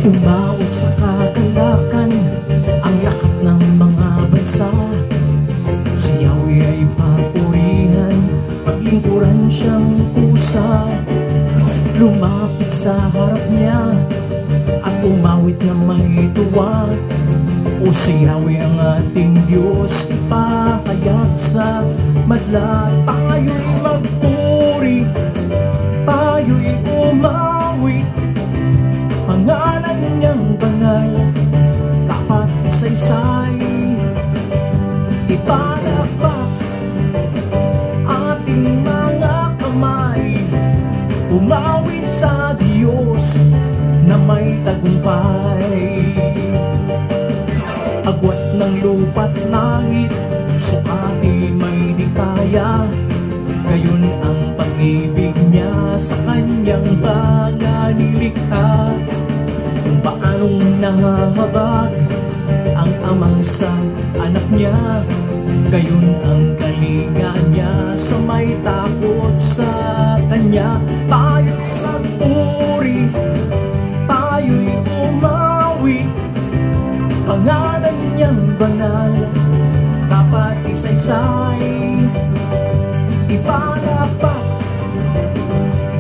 Umawit sa kagalakan ang lahat ng mga bansa. Si Yahweh ay papurihan, paglingkuran siyang kusa. Lumapit sa harap niya at umawit na may tuwa. O si Yahweh ang ating Diyos, ipahayag sa madla. Tayo'y magpuri, tayo'y umawit, pangalan niyang banal, dapat isaysay. Ipalakpak ating mga kamay, umawit sa Diyos na may tagumpay. Agwat ng lupa't langit, sukati may di kaya. Gayon ang pag-ibig niya sa kanyang mga nilikha. Kung paanong nangahabag ang amang sa anak niya, gayon ang kalinga niya sa may takot sa kanya. Tayo'y magpuri, tayo'y umawit, pangalan niyang banal, dapat isaysay. Ipalakpak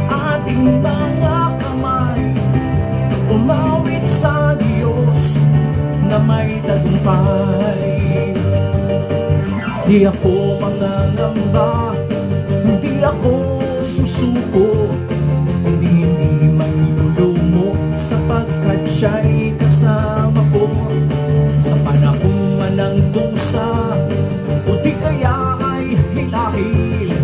ating mga kamay, umawit sa Diyos na may tagumpay. Di ako mangangamba, hindi ako susuko, hindi may lulumo, sapagkat siya'y kasama ko. Sa panahon man ng dusa, o di kaya ay hilahil,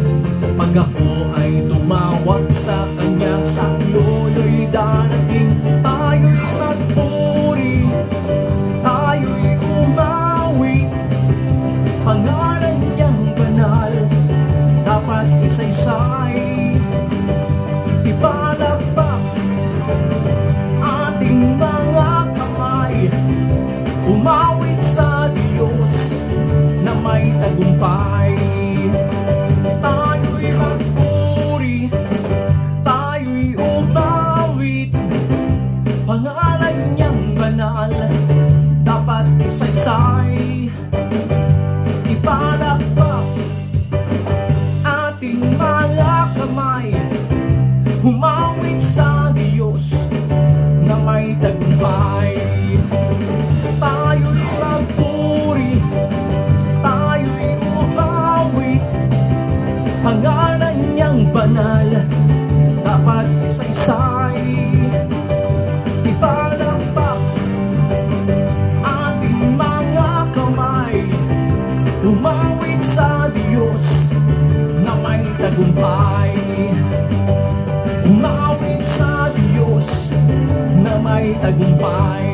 pag ako ay tumawag sa kanya, saklulo'y darating. Tayo'y magpuri, tayo'y umawit, pangalan niyang banal, dapat isaysay. Ipalakpak ating mga kamay, umawit sa Diyos na may tagumpay. Tayo'y magpuri, tayo'y umawit, pangalan niyang banal, dapat isaysay. Ipalakpak ating mga kamay, umawit sa Diyos na may tagumpay. Tayo'y magpuri, tayo'y umawit, pangalan niyang banal, dapat isaysay. Ipalakpak ating mga kamay, umawit sa Diyos na may tagumpay. Umawit sa Diyos na may tagumpay.